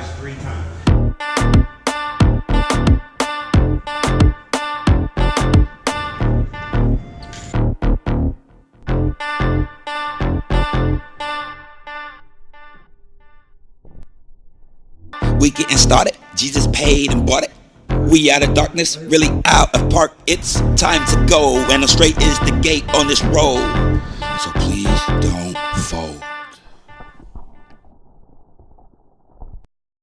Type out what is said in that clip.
rise 3 times. We getting started, Jesus paid and bought it. We out of darkness, really out of park. It's time to go, and straight is the gate on this road. So please